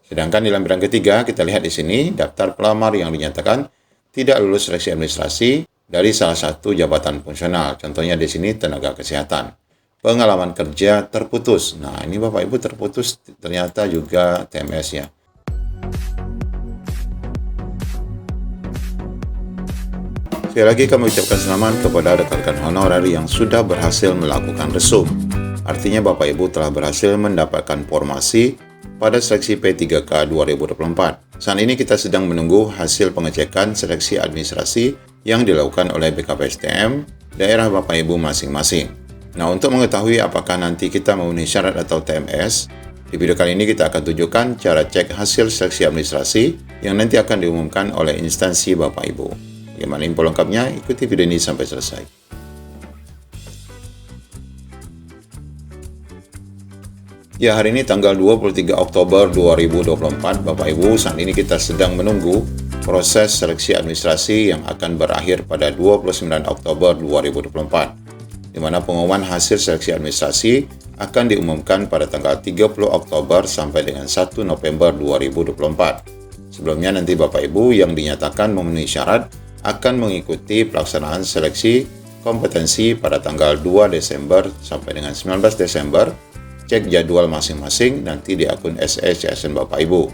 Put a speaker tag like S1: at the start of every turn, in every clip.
S1: Sedangkan di lampiran ketiga, kita lihat di sini daftar pelamar yang dinyatakan tidak lulus seleksi administrasi dari salah satu jabatan fungsional. Contohnya di sini tenaga kesehatan. Pengalaman kerja terputus. Nah, ini Bapak Ibu terputus ternyata juga TMS ya. Sekali lagi kami ucapkan selamat kepada rekan-rekan honorer yang sudah berhasil melakukan resum. Artinya Bapak Ibu telah berhasil mendapatkan formasi pada seleksi P3K 2024. Saat ini kita sedang menunggu hasil pengecekan seleksi administrasi yang dilakukan oleh BKPSDM daerah Bapak Ibu masing-masing. Nah, untuk mengetahui apakah nanti kita memenuhi syarat atau TMS, di video kali ini kita akan tunjukkan cara cek hasil seleksi administrasi yang nanti akan diumumkan oleh instansi Bapak Ibu. Bagaimana info lengkapnya? Ikuti video ini sampai selesai. Ya, hari ini tanggal 23 Oktober 2024, Bapak Ibu, saat ini kita sedang menunggu proses seleksi administrasi yang akan berakhir pada 29 Oktober 2024, di mana pengumuman hasil seleksi administrasi akan diumumkan pada tanggal 30 Oktober sampai dengan 1 November 2024. Sebelumnya nanti Bapak Ibu yang dinyatakan memenuhi syarat akan mengikuti pelaksanaan seleksi kompetensi pada tanggal 2 Desember sampai dengan 19 Desember. Cek jadwal masing-masing nanti di akun SSCSN Bapak Ibu.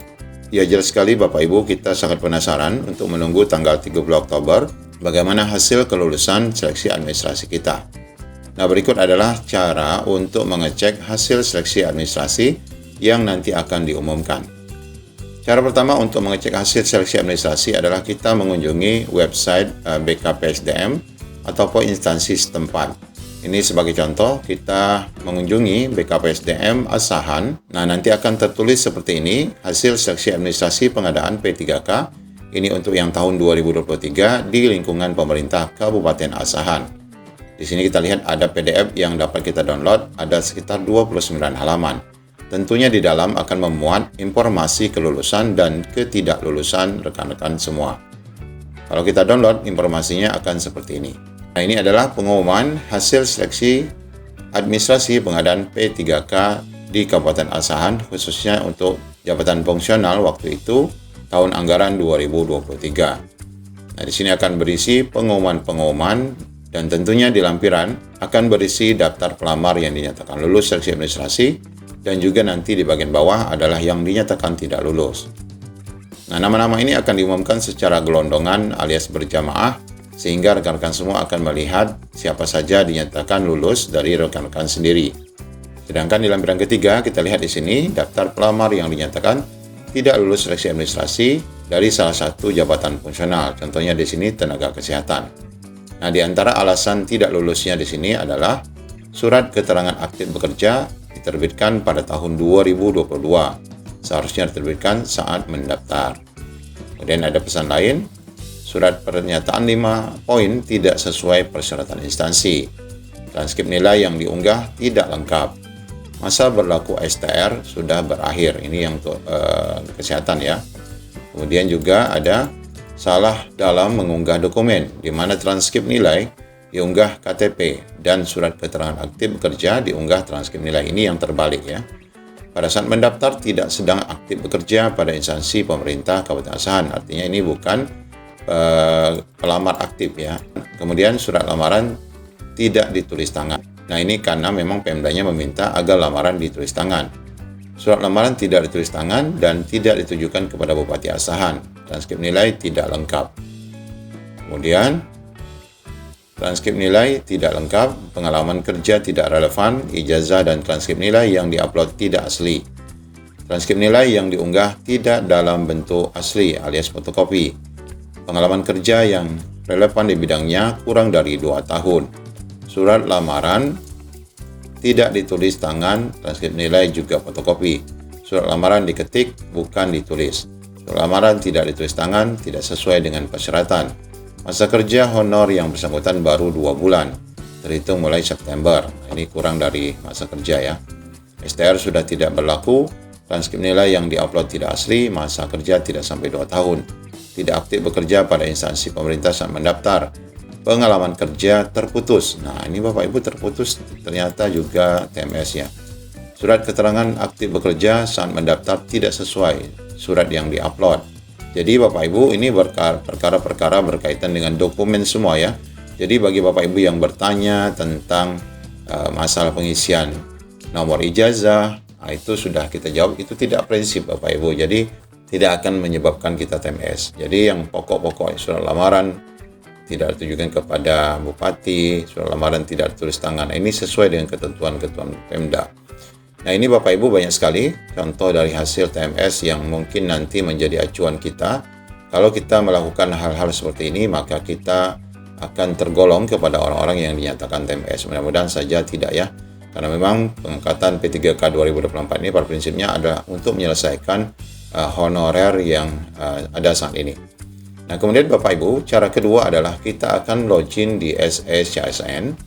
S1: Ya, jelas sekali Bapak Ibu, kita sangat penasaran untuk menunggu tanggal 30 Oktober bagaimana hasil kelulusan seleksi administrasi kita. Nah, berikut adalah cara untuk mengecek hasil seleksi administrasi yang nanti akan diumumkan. Cara pertama untuk mengecek hasil seleksi administrasi adalah kita mengunjungi website BKPSDM ataupun instansi setempat. Ini sebagai contoh, kita mengunjungi BKPSDM Asahan. Nah, nanti akan tertulis seperti ini, hasil seleksi administrasi pengadaan P3K. Ini untuk yang tahun 2023 di lingkungan pemerintah Kabupaten Asahan. Di sini kita lihat ada PDF yang dapat kita download, ada sekitar 29 halaman. Tentunya di dalam akan memuat informasi kelulusan dan ketidaklulusan rekan-rekan semua. Kalau kita download, informasinya akan seperti ini. Nah, ini adalah pengumuman hasil seleksi administrasi pengadaan P3K di Kabupaten Asahan, khususnya untuk jabatan fungsional waktu itu tahun anggaran 2023. Nah, di sini akan berisi pengumuman-pengumuman dan tentunya di lampiran akan berisi daftar pelamar yang dinyatakan lulus seleksi administrasi dan juga nanti di bagian bawah adalah yang dinyatakan tidak lulus. Nah, nama-nama ini akan diumumkan secara gelondongan alias berjamaah sehingga rekan-rekan semua akan melihat siapa saja dinyatakan lulus dari rekan-rekan sendiri. Sedangkan di lampiran ketiga kita lihat di sini daftar pelamar yang dinyatakan tidak lulus seleksi administrasi dari salah satu jabatan fungsional. Contohnya di sini tenaga kesehatan. Nah, di antara alasan tidak lulusnya di sini adalah surat keterangan aktif bekerja diterbitkan pada tahun 2022. Seharusnya diterbitkan saat mendaftar. Kemudian ada pesan lain, surat pernyataan 5 poin tidak sesuai persyaratan instansi. Transkrip nilai yang diunggah tidak lengkap. Masa berlaku STR sudah berakhir. Ini yang untuk kesehatan ya. Kemudian juga ada salah dalam mengunggah dokumen, di mana transkrip nilai diunggah KTP dan surat keterangan aktif bekerja diunggah transkrip nilai. Ini yang terbalik ya. Pada saat mendaftar tidak sedang aktif bekerja pada instansi pemerintah Kabupaten Asahan. Artinya ini bukan pelamar aktif ya. Kemudian surat lamaran tidak ditulis tangan. Nah, ini karena memang Pemdanya meminta agar lamaran ditulis tangan. Surat lamaran tidak ditulis tangan dan tidak ditujukan kepada Bupati Asahan. Transkrip nilai tidak lengkap. Kemudian transkrip nilai tidak lengkap, pengalaman kerja tidak relevan, ijazah dan transkrip nilai yang diupload tidak asli. Transkrip nilai yang diunggah tidak dalam bentuk asli alias fotokopi. Pengalaman kerja yang relevan di bidangnya kurang dari 2 tahun. Surat lamaran tidak ditulis tangan, transkrip nilai juga fotokopi. Surat lamaran diketik, bukan ditulis. Surat lamaran tidak ditulis tangan, tidak sesuai dengan persyaratan. Masa kerja honor yang bersangkutan baru 2 bulan, terhitung mulai September. Ini kurang dari masa kerja ya. STR sudah tidak berlaku, transkrip nilai yang diupload tidak asli, masa kerja tidak sampai 2 tahun. Tidak aktif bekerja pada instansi pemerintah saat mendaftar. Pengalaman kerja terputus. Nah, ini Bapak Ibu terputus ternyata juga TMS ya. Surat keterangan aktif bekerja saat mendaftar tidak sesuai. surat yang diupload. Jadi Bapak Ibu, ini perkara-perkara berkaitan dengan dokumen semua ya. Jadi bagi Bapak Ibu yang bertanya tentang masalah pengisian nomor ijazah, itu sudah kita jawab, itu tidak prinsip Bapak Ibu. Jadi tidak akan menyebabkan kita TMS. Jadi yang pokok-pokok surat lamaran tidak ditujukan kepada bupati, surat lamaran tidak tulis tangan. Ini sesuai dengan ketentuan-ketentuan Pemda. Nah, ini Bapak Ibu banyak sekali contoh dari hasil TMS yang mungkin nanti menjadi acuan kita. Kalau kita melakukan hal-hal seperti ini, maka kita akan tergolong kepada orang-orang yang dinyatakan TMS. Mudah-mudahan saja tidak ya. Karena memang pengangkatan P3K 2024 ini pada prinsipnya adalah untuk menyelesaikan honorer yang ada saat ini. Nah, kemudian Bapak Ibu, cara kedua adalah kita akan login di SSCSN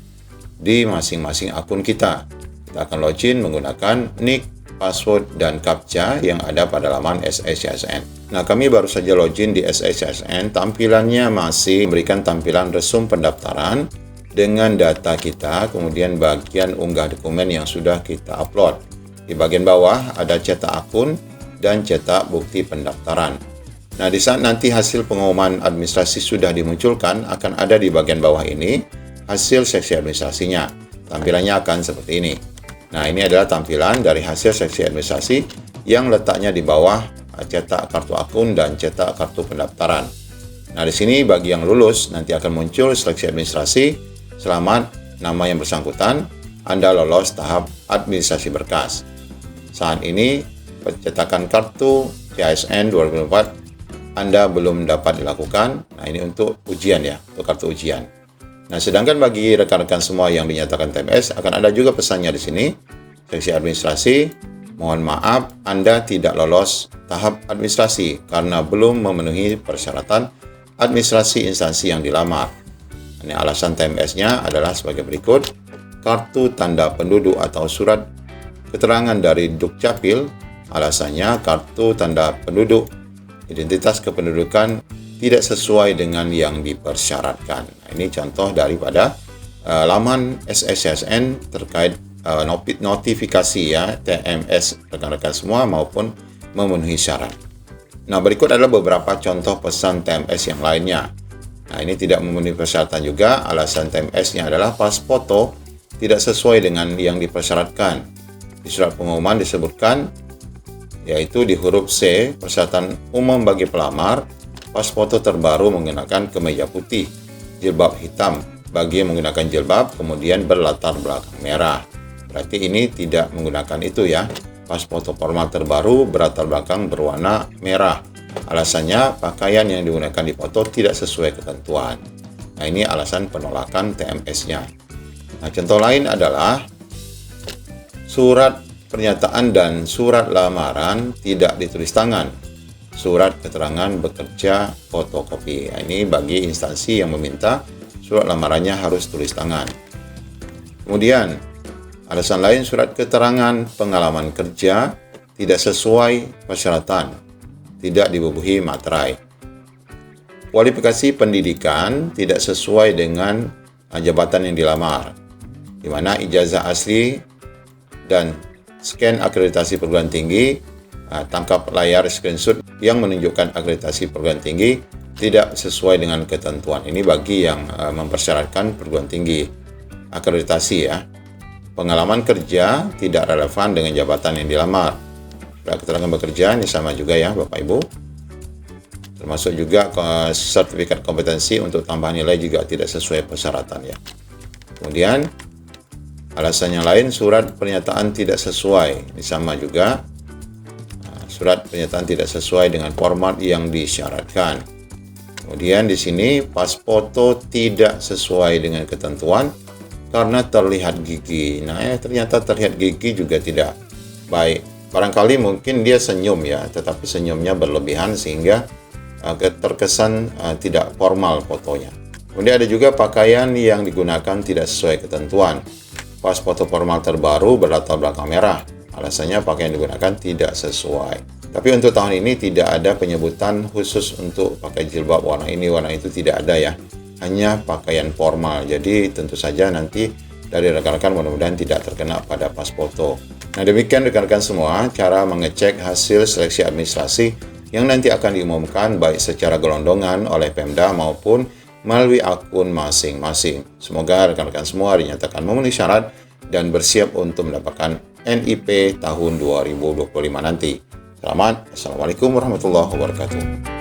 S1: di masing-masing akun kita. Kita akan login menggunakan nick, password, dan captcha yang ada pada laman SSCSN. Nah, kami baru saja login di SSCSN. Tampilannya masih memberikan tampilan resum pendaftaran dengan data kita, kemudian bagian unggah dokumen yang sudah kita upload. Di bagian bawah ada cetak akun dan cetak bukti pendaftaran. Nah, di saat nanti hasil pengumuman administrasi sudah dimunculkan, akan ada di bagian bawah ini hasil seksi administrasinya. Tampilannya akan seperti ini. Nah, ini adalah tampilan dari hasil seksi administrasi yang letaknya di bawah cetak kartu akun dan cetak kartu pendaftaran. Nah, di sini bagi yang lulus nanti akan muncul seleksi administrasi. Selamat, nama yang bersangkutan, Anda lolos tahap administrasi berkas. Saat ini pencetakan kartu CASN 2024 Anda belum dapat dilakukan. Nah, ini untuk ujian ya, untuk kartu ujian. Nah, sedangkan bagi rekan-rekan semua yang dinyatakan TMS, akan ada juga pesannya di sini. Seksi administrasi, mohon maaf Anda tidak lolos tahap administrasi karena belum memenuhi persyaratan administrasi instansi yang dilamar. Ini alasan TMS-nya adalah sebagai berikut. Kartu tanda penduduk atau surat keterangan dari Dukcapil, alasannya kartu tanda penduduk identitas kependudukan tidak sesuai dengan yang dipersyaratkan. Nah, ini contoh daripada laman SSCSN terkait notifikasi ya TMS rekan-rekan semua maupun memenuhi syarat. Nah, berikut adalah beberapa contoh pesan TMS yang lainnya. Nah, ini tidak memenuhi persyaratan juga. Alasan TMS-nya adalah pas foto tidak sesuai dengan yang dipersyaratkan. Di surat pengumuman disebutkan, yaitu di huruf C, persyaratan umum bagi pelamar, pas foto terbaru menggunakan kemeja putih, jilbab hitam, bagi yang menggunakan jilbab, kemudian berlatar belakang merah. Berarti ini tidak menggunakan itu ya. Pas foto formal terbaru berlatar belakang berwarna merah. Alasannya pakaian yang digunakan di foto tidak sesuai ketentuan. Nah, ini alasan penolakan TMS-nya. Nah, contoh lain adalah surat pernyataan dan surat lamaran tidak ditulis tangan. Surat keterangan bekerja fotokopi. Nah, ini bagi instansi yang meminta surat lamarannya harus tulis tangan. Kemudian, alasan lain surat keterangan pengalaman kerja tidak sesuai persyaratan, tidak dibubuhi materai. Kualifikasi pendidikan tidak sesuai dengan jabatan yang dilamar, di mana ijazah asli dan scan akreditasi perguruan tinggi, tangkap layar screenshot yang menunjukkan akreditasi perguruan tinggi tidak sesuai dengan ketentuan. Ini bagi yang mempersyaratkan perguruan tinggi akreditasi ya. Pengalaman kerja tidak relevan dengan jabatan yang dilamar. Keterangan bekerja ini sama juga ya Bapak Ibu. Termasuk juga sertifikat kompetensi untuk tambahan nilai juga tidak sesuai persyaratan ya. Kemudian alasan yang lain surat pernyataan tidak sesuai. Ini sama juga. Surat pernyataan tidak sesuai dengan format yang disyaratkan. Kemudian di sini pas foto tidak sesuai dengan ketentuan karena terlihat gigi. Nah, ternyata terlihat gigi juga tidak baik. Barangkali mungkin dia senyum ya, tetapi senyumnya berlebihan sehingga terkesan tidak formal fotonya. Kemudian ada juga pakaian yang digunakan tidak sesuai ketentuan. Pas foto formal terbaru berlatar belakang merah. Alasannya pakaian yang digunakan tidak sesuai. Tapi untuk tahun ini tidak ada penyebutan khusus untuk pakai jilbab warna ini, warna itu tidak ada ya. Hanya pakaian formal. Jadi tentu saja nanti dari rekan-rekan mudah-mudahan tidak terkena pada pas foto. Nah, demikian rekan-rekan semua cara mengecek hasil seleksi administrasi yang nanti akan diumumkan baik secara gelondongan oleh Pemda maupun melalui akun masing-masing. Semoga rekan-rekan semua dinyatakan memenuhi syarat dan bersiap untuk mendapatkan NIP tahun 2025 nanti. Selamat. Assalamualaikum warahmatullahi wabarakatuh.